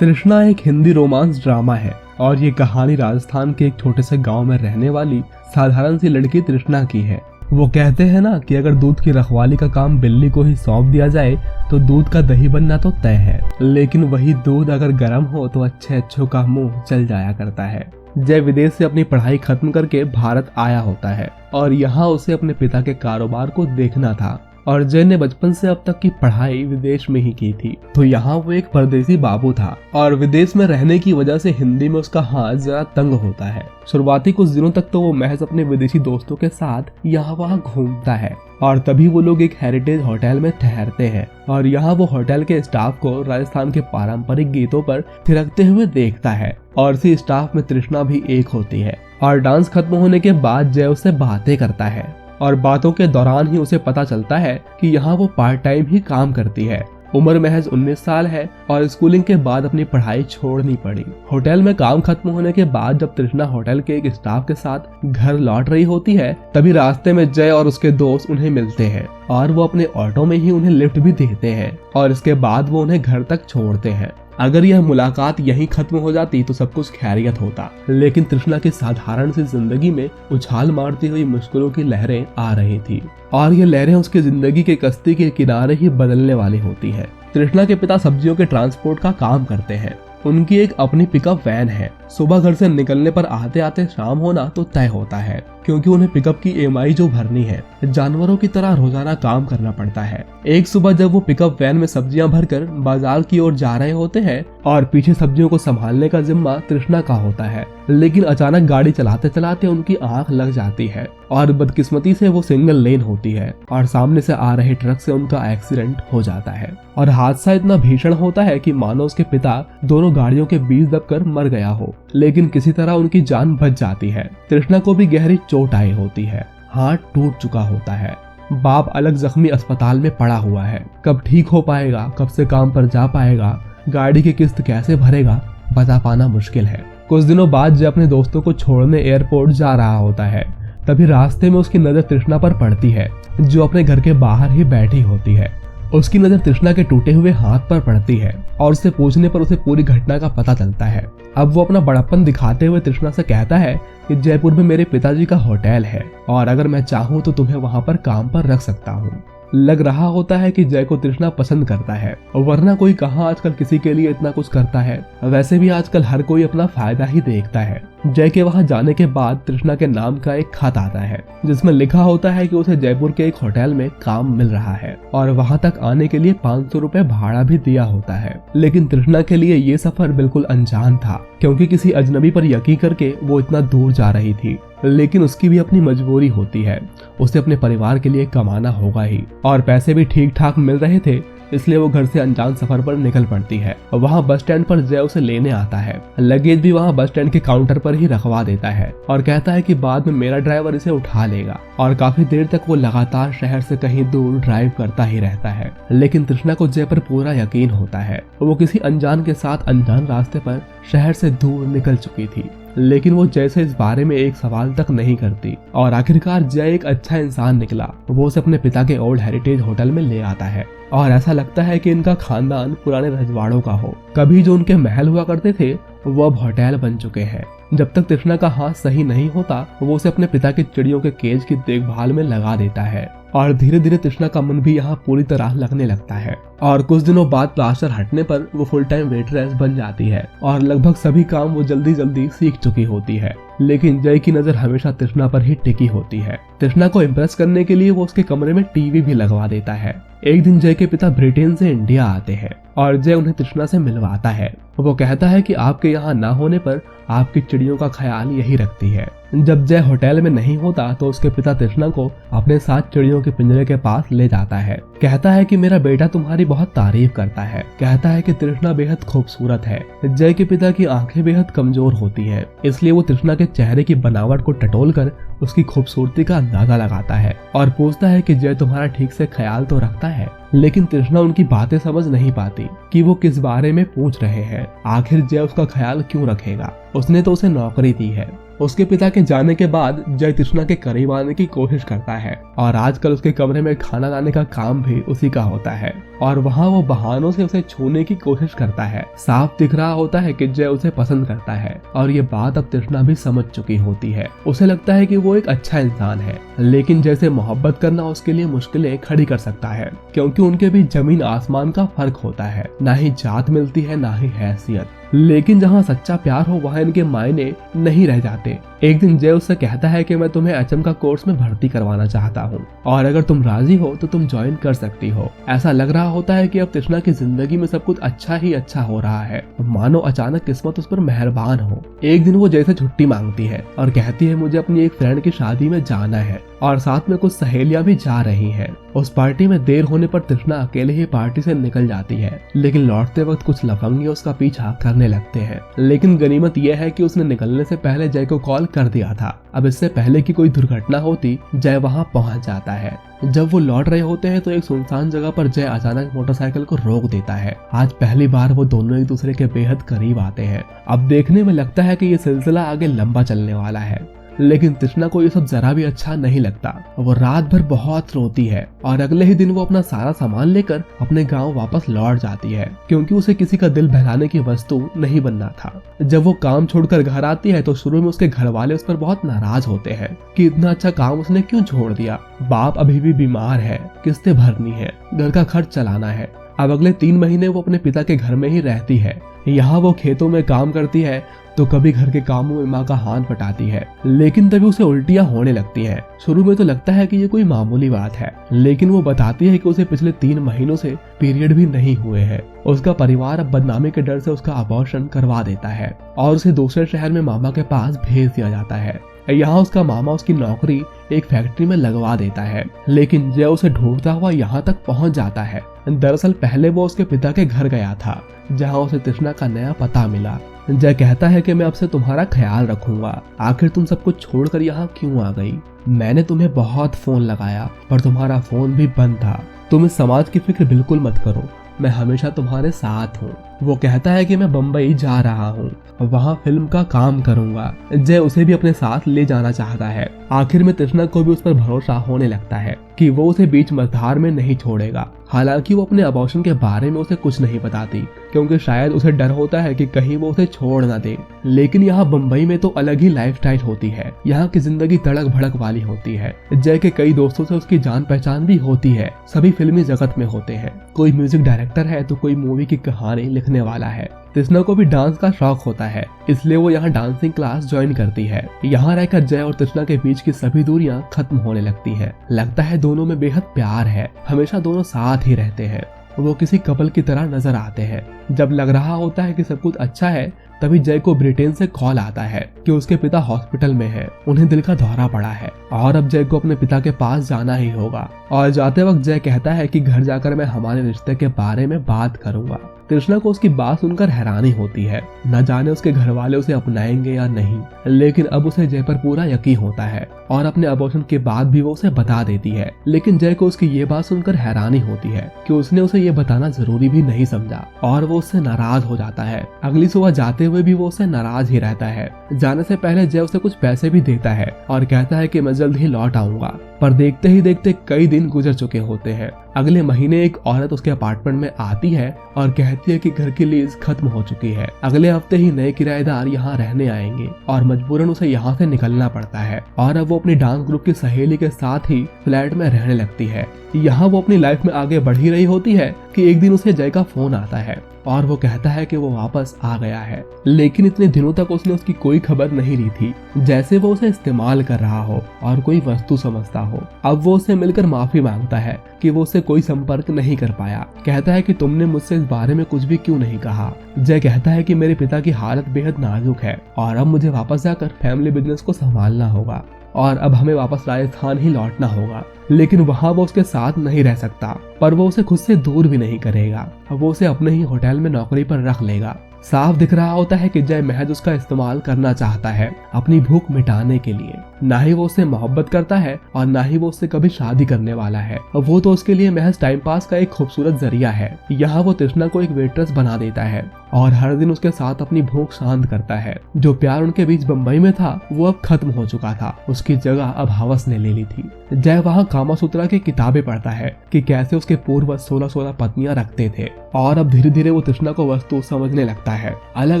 तृष्णा एक Hindi romance drama है और ये कहानी राजस्थान के एक छोटे से गांव में रहने वाली साधारण सी लड़की तृष्णा की है। वो कहते हैं ना कि अगर दूध की रखवाली का काम बिल्ली को ही सौंप दिया जाए तो दूध का दही बनना तो तय है, लेकिन वही दूध अगर गर्म हो तो अच्छों का मुंह चल जाया करता है। जय विदेश से अपनी पढ़ाई खत्म करके भारत आया होता है और यहाँ उसे अपने पिता के कारोबार को देखना था और जय ने बचपन से अब तक की पढ़ाई विदेश में ही की थी, तो यहाँ वो एक परदेसी बाबू था और विदेश में रहने की वजह से हिंदी में उसका हाथ जरा तंग होता है। शुरुआती कुछ दिनों तक तो वो महज अपने विदेशी दोस्तों के साथ यहाँ वहाँ घूमता है और तभी वो लोग एक हेरिटेज होटल में ठहरते हैं और यहाँ वो होटल के स्टाफ को राजस्थान के पारंपरिक गीतों पर थिरकते हुए देखता है और इसी स्टाफ में तृष्णा भी एक होती है। और डांस खत्म होने के बाद जय उससे बातें करता है और बातों के दौरान ही उसे पता चलता है कि यहाँ वो पार्ट टाइम ही काम करती है। उम्र महज 19 साल है और स्कूलिंग के बाद अपनी पढ़ाई छोड़नी पड़ी। होटल में काम खत्म होने के बाद जब तृष्णा होटल के एक स्टाफ के साथ घर लौट रही होती है, तभी रास्ते में जय और उसके दोस्त उन्हें मिलते हैं और वो अपने ऑटो में ही उन्हें लिफ्ट भी देते हैं और इसके बाद वो उन्हें घर तक छोड़ते हैं। अगर यह मुलाकात यहीं खत्म हो जाती तो सब कुछ खैरियत होता, लेकिन तृष्णा की साधारण सी जिंदगी में उछाल मारती हुई मुश्किलों की लहरें आ रही थी और ये लहरें उसकी जिंदगी के कश्ती के किनारे ही बदलने वाली होती है। तृष्णा के पिता सब्जियों के ट्रांसपोर्ट का काम करते हैं। उनकी एक अपनी पिकअप वैन है। सुबह घर से निकलने पर आते आते शाम होना तो तय होता है, क्योंकि उन्हें पिकअप की EMI जो भरनी है, जानवरों की तरह रोजाना काम करना पड़ता है। एक सुबह जब वो पिकअप वैन में सब्जियां भरकर बाजार की ओर जा रहे होते हैं और पीछे सब्जियों को संभालने का जिम्मा तृष्णा का होता है, लेकिन अचानक गाड़ी चलाते चलाते उनकी आंख लग जाती है और बदकिस्मती से वो सिंगल लेन होती है और सामने से आ रहे ट्रक से उनका एक्सीडेंट हो जाता है और हादसा इतना भीषण होता है कि मानो उसके पिता दोनों गाड़ियों के बीच दबकर मर गया हो, लेकिन किसी तरह उनकी जान बच जाती है। तृष्णा को भी गहरी चोट आई होती है, हाथ टूट चुका होता है। बाप अलग जख्मी अस्पताल में पड़ा हुआ है। कब ठीक हो पाएगा, कब से काम पर जा पाएगा, गाड़ी की किस्त कैसे भरेगा, बता पाना मुश्किल है। कुछ दिनों बाद जब अपने दोस्तों को छोड़ने एयरपोर्ट जा रहा होता है, तभी रास्ते में उसकी नजर तृष्णा पर पड़ती है, जो अपने घर के बाहर ही बैठी होती है। उसकी नजर तृष्णा के टूटे हुए हाथ पर पड़ती है और उससे पूछने पर उसे पूरी घटना का पता चलता है। अब वो अपना बड़प्पन दिखाते हुए तृष्णा से कहता है कि जयपुर में मेरे पिताजी का होटल है और अगर मैं चाहूँ तो तुम्हें वहाँ पर काम पर रख सकता हूँ। लग रहा होता है कि जय को तृष्णा पसंद करता है, वरना कोई कहाँ आजकल किसी के लिए इतना कुछ करता है। वैसे भी आजकल हर कोई अपना फायदा ही देखता है। जय के वहाँ जाने के बाद तृष्णा के नाम का एक खत आता है जिसमें लिखा होता है कि उसे जयपुर के एक होटल में काम मिल रहा है और वहाँ तक आने के लिए 500 रुपए भाड़ा भी दिया होता है। लेकिन तृष्णा के लिए ये सफर बिल्कुल अनजान था, क्योंकि किसी अजनबी पर यकीन करके वो इतना दूर जा रही थी। लेकिन उसकी भी अपनी मजबूरी होती है, उसे अपने परिवार के लिए कमाना होगा ही और पैसे भी ठीक ठाक मिल रहे थे, इसलिए वो घर से अनजान सफर पर निकल पड़ती है। वहाँ बस स्टैंड पर जय उसे लेने आता है। लगेज भी वहाँ बस स्टैंड के काउंटर पर ही रखवा देता है और कहता है कि बाद में मेरा ड्राइवर इसे उठा लेगा और काफी देर तक वो लगातार शहर से कहीं दूर ड्राइव करता ही रहता है। लेकिन तृष्णा को जय पर पूरा यकीन होता है। वो किसी अनजान के साथ अनजान रास्ते पर शहर से दूर निकल चुकी थी, लेकिन वो जय से इस बारे में एक सवाल तक नहीं करती और आखिरकार जय एक अच्छा इंसान निकला। वो उसे अपने पिता के ओल्ड हेरिटेज होटल में ले आता है और ऐसा लगता है कि इनका खानदान पुराने रजवाड़ों का हो। कभी जो उनके महल हुआ करते थे वो अब होटल बन चुके हैं। जब तक तृष्णा का हाथ सही नहीं होता वो उसे अपने पिता के चिड़ियों के केज की देखभाल में लगा देता है और धीरे धीरे तृष्णा का मन भी यहाँ पूरी तरह लगने लगता है और कुछ दिनों बाद प्लास्टर हटने पर वो फुल टाइम वेटरेस बन जाती है और लगभग सभी काम वो जल्दी जल्दी सीख चुकी होती है। लेकिन जय की नजर हमेशा तृष्णा पर ही टिकी होती है। तृष्णा को इम्प्रेस करने के लिए वो उसके कमरे में टीवी भी लगवा देता है। एक दिन जय के पिता ब्रिटेन से इंडिया आते हैं और जय उन्हें तृष्णा से मिलवाता है। वो कहता है कि आपके यहाँ ना होने पर आपकी चिड़ियों का ख्याल यही रखती है। जब जय होटल में नहीं होता तो उसके पिता तृष्णा को अपने साथ चिड़ियों के पिंजरे के पास ले जाता है। कहता है कि मेरा बेटा तुम्हारी बहुत तारीफ करता है। कहता है कि तृष्णा बेहद खूबसूरत है। जय के पिता की आंखें बेहद कमजोर होती है, इसलिए वो तृष्णा के चेहरे की बनावट को टटोल कर उसकी खूबसूरती का अंदाजा लगाता है और पूछता है कि जय तुम्हारा ठीक से ख्याल तो रखता है। लेकिन तृष्णा उनकी बातें समझ नहीं पाती कि वो किस बारे में पूछ रहे हैं। आखिर जय उसका ख्याल क्यों रखेगा, उसने तो उसे नौकरी दी है। उसके पिता के जाने के बाद जय तृष्णा के करीब आने की कोशिश करता है और आजकल उसके कमरे में खाना लाने का काम भी उसी का होता है और वहाँ वो बहानों से उसे छूने की कोशिश करता है। साफ दिख रहा होता है कि जय उसे पसंद करता है और ये बात अब तृष्णा भी समझ चुकी होती है। उसे लगता है कि वो एक अच्छा इंसान है, लेकिन जैसे मोहब्बत करना उसके लिए मुश्किलें खड़ी कर सकता है, क्योंकि उनके बीच जमीन आसमान का फर्क होता है। ना ही जात मिलती है, ना ही हैसियत। लेकिन जहाँ सच्चा प्यार हो वहाँ इनके मायने नहीं रह जाते। एक दिन जय उससे कहता है कि मैं तुम्हें एचएम का कोर्स में भर्ती करवाना चाहता हूँ और अगर तुम राजी हो तो तुम ज्वाइन कर सकती हो। ऐसा लग रहा होता है कि अब तृष्णा की जिंदगी में सब कुछ अच्छा ही अच्छा हो रहा है, मानो अचानक किस्मत उस पर मेहरबान हो। एक दिन वो जय से छुट्टी मांगती है और कहती है मुझे अपनी एक फ्रेंड की शादी में जाना है और साथ में कुछ सहेलियां भी जा रही हैं। उस पार्टी में देर होने पर तृष्णा अकेले ही पार्टी से निकल जाती है, लेकिन लौटते वक्त कुछ लफंगे उसका पीछा करने लगते हैं। लेकिन गनीमत यह है कि उसने निकलने से पहले जय को कॉल कर दिया था। अब इससे पहले कि कोई दुर्घटना होती, जय वहां पहुंच जाता है। जब वो लौट रहे होते हैं तो एक सुनसान जगह पर जय अचानक मोटरसाइकिल को रोक देता है। आज पहली बार वो दोनों एक दूसरे के बेहद करीब आते हैं। अब देखने में लगता है कि ये सिलसिला आगे लंबा चलने वाला है, लेकिन तृष्णा को ये सब जरा भी अच्छा नहीं लगता। वो रात भर बहुत रोती है और अगले ही दिन वो अपना सारा सामान लेकर अपने गांव वापस लौट जाती है, क्योंकि उसे किसी का दिल बहलाने की वस्तु नहीं बनना था। जब वो काम छोड़कर घर आती है तो शुरू में उसके घर वाले उस पर बहुत नाराज होते हैं कि इतना अच्छा काम उसने क्यों छोड़ दिया। बाप अभी भी बीमार है, किस्तें भरनी है, घर का खर्च चलाना है। अब अगले 3 महीने वो अपने पिता के घर में ही रहती है। यहाँ वो खेतों में काम करती है तो कभी घर के कामों में माँ का हाथ बटाती है, लेकिन तभी उसे उल्टियाँ होने लगती हैं। शुरू में तो लगता है कि ये कोई मामूली बात है, लेकिन वो बताती है कि उसे पिछले 3 महीनों से पीरियड भी नहीं हुए हैं। उसका परिवार अब बदनामी के डर से उसका अबॉर्शन करवा देता है और उसे दूसरे शहर में मामा के पास भेज दिया जाता है। यहाँ उसका मामा उसकी नौकरी एक फैक्ट्री में लगवा देता है, लेकिन जय उसे ढूंढता हुआ यहाँ तक पहुँच जाता है। दरअसल पहले वो उसके पिता के घर गया था, जहाँ उसे तृष्णा का नया पता मिला। जय कहता है कि मैं अब से तुम्हारा ख्याल रखूंगा। आखिर तुम सब कुछ छोड़कर यहाँ क्यों आ गई? मैंने तुम्हें बहुत फोन लगाया पर तुम्हारा फोन भी बंद था। तुम इस समाज की फिक्र बिल्कुल मत करो, मैं हमेशा तुम्हारे साथ हूँ। वो कहता है कि मैं बम्बई जा रहा हूँ, वहाँ फिल्म का काम करूंगा। जय उसे भी अपने साथ ले जाना चाहता है। आखिर में तृष्णा को भी उस पर भरोसा होने लगता है कि वो उसे बीच मझधार में नहीं छोड़ेगा। हालांकि वो अपने अबॉर्शन के बारे में उसे कुछ नहीं बताती, क्योंकि शायद उसे डर होता है कि कहीं वो उसे छोड़ ना दे। लेकिन यहाँ बम्बई में तो अलग ही लाइफस्टाइल होती है। यहाँ की जिंदगी तड़क भड़क वाली होती है। जय के कई दोस्तों से उसकी जान पहचान भी होती है। सभी फिल्मी जगत में होते हैं। कोई म्यूजिक डायरेक्टर है तो कोई मूवी की कहानी लिखने वाला है। तृष्णा को भी डांस का शौक होता है, इसलिए वो यहाँ डांसिंग क्लास ज्वाइन करती है। यहाँ रहकर जय और तृष्णा के बीच की सभी दूरियां खत्म होने लगती हैं। लगता है दोनों में बेहद प्यार है, हमेशा दोनों साथ ही रहते हैं। वो किसी कपल की तरह नजर आते हैं। जब लग रहा होता है कि सब कुछ अच्छा है, तभी जय को ब्रिटेन से कॉल आता है कि उसके पिता हॉस्पिटल में है, उन्हें दिल का दौरा पड़ा है और अब जय को अपने पिता के पास जाना ही होगा। और जाते वक्त जय कहता है कि घर जाकर मैं हमारे रिश्ते के बारे में बात करूंगा। तृष्णा को उसकी बात सुनकर हैरानी होती है। न जाने उसके घर वाले उसे अपनाएंगे या नहीं, लेकिन अब उसे जय पर पूरा यकीन होता है और अपने अबॉर्शन के बाद भी वो उसे बता देती है। लेकिन जय को उसकी ये बात सुनकर हैरानी होती है कि उसने उसे ये बताना जरूरी भी नहीं समझा और वो उससे नाराज हो जाता है। अगली सुबह जाते हुए भी वो उससे नाराज ही रहता है। जाने से पहले जय उसे कुछ पैसे भी देता है और कहता है कि मैं जल्द ही लौट आऊंगा। पर देखते ही देखते कई दिन गुजर चुके होते हैं। अगले महीने एक औरत उसके अपार्टमेंट में आती है और कहती है कि घर की लीज खत्म हो चुकी है। अगले हफ्ते ही नए किराएदार यहाँ रहने आएंगे और मजबूरन उसे यहाँ से निकलना पड़ता है और अब वो अपनी डांस ग्रुप की सहेली के साथ ही फ्लैट में रहने लगती है। यहाँ वो अपनी लाइफ में आगे बढ़ ही रही होती है कि एक दिन उसे जय का फोन आता है और वो कहता है कि वो वापस आ गया है। लेकिन इतने दिनों तक उसने उसकी कोई खबर नहीं ली थी, जैसे वो उसे इस्तेमाल कर रहा हो और कोई वस्तु समझता हो। अब वो उससे मिलकर माफी मांगता है कि वो उससे कोई संपर्क नहीं कर पाया। कहता है कि तुमने मुझसे इस बारे में कुछ भी क्यों नहीं कहा। जय कहता है कि मेरे पिता की हालत बेहद नाजुक है और अब मुझे वापस जाकर फैमिली बिजनेस को संभालना होगा और अब हमें वापस राजस्थान ही लौटना होगा। लेकिन वहाँ वो उसके साथ नहीं रह सकता, पर वो उसे खुद से दूर भी नहीं करेगा। वो उसे अपने ही होटल में नौकरी पर रख लेगा। साफ दिख रहा होता है कि जय महज उसका इस्तेमाल करना चाहता है अपनी भूख मिटाने के लिए। ना ही वो उससे मोहब्बत करता है और ना ही वो उससे कभी शादी करने वाला है। वो तो उसके लिए महज टाइम पास का एक खूबसूरत जरिया है। यहाँ वो तृष्णा को एक वेट्रेस बना देता है और हर दिन उसके साथ अपनी भूख शांत करता है। जो प्यार उनके बीच बम्बई में था वो अब खत्म हो चुका था, उसकी जगह अब हवस ने ले ली थी। जय वहाँ कामा सूत्रा की किताबें पढ़ता है कि कैसे उसके पूर्वज 16-16 पत्नियां रखते थे, और अब धीरे धीरे वो तृष्णा को वस्तु समझने लगता है, अलग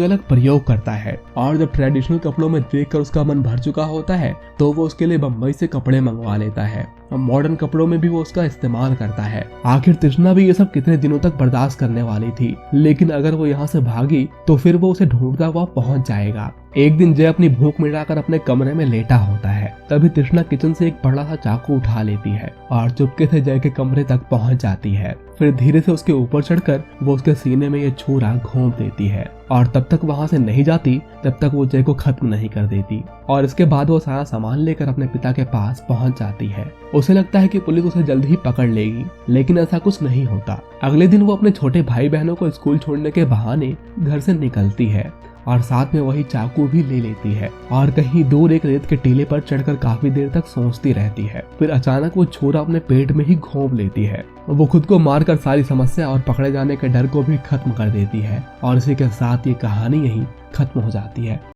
अलग प्रयोग करता है। और जब ट्रेडिशनल कपड़ों में देखकर उसका मन भर चुका होता है तो वो उसके लिए बम्बई से कपड़े मंगवा लेता है। मॉडर्न कपड़ों में भी वो उसका इस्तेमाल करता है। आखिर तृष्णा भी ये सब कितने दिनों तक बर्दाश्त करने वाली थी, लेकिन अगर वो यहाँ से भागी तो फिर वो उसे ढूंढता हुआ पहुंच जाएगा। एक दिन जय अपनी भूख मिटाकर अपने कमरे में लेटा होता है, तभी तृष्णा किचन से एक बड़ा सा चाकू उठा लेती है और चुपके से जय के कमरे तक पहुंच जाती है। फिर धीरे से उसके ऊपर चढ़कर वो उसके सीने में ये छुरा घोंप देती है, और तब तक वहां से नहीं जाती तब तक वो जय को खत्म नहीं कर देती। और इसके बाद वो सारा सामान लेकर अपने पिता के पास पहुंच जाती है। उसे लगता है कि पुलिस उसे जल्द ही पकड़ लेगी, लेकिन ऐसा कुछ नहीं होता। अगले दिन वो अपने छोटे भाई बहनों को स्कूल छोड़ने के बहाने घर से निकलती है और साथ में वही चाकू भी ले लेती है, और कहीं दूर एक रेत के टीले पर चढ़कर काफी देर तक सोचती रहती है। फिर अचानक वो छुरा अपने पेट में ही घोंप लेती है। वो खुद को मारकर सारी समस्या और पकड़े जाने के डर को भी खत्म कर देती है, और इसी के साथ ये कहानी यहीं खत्म हो जाती है।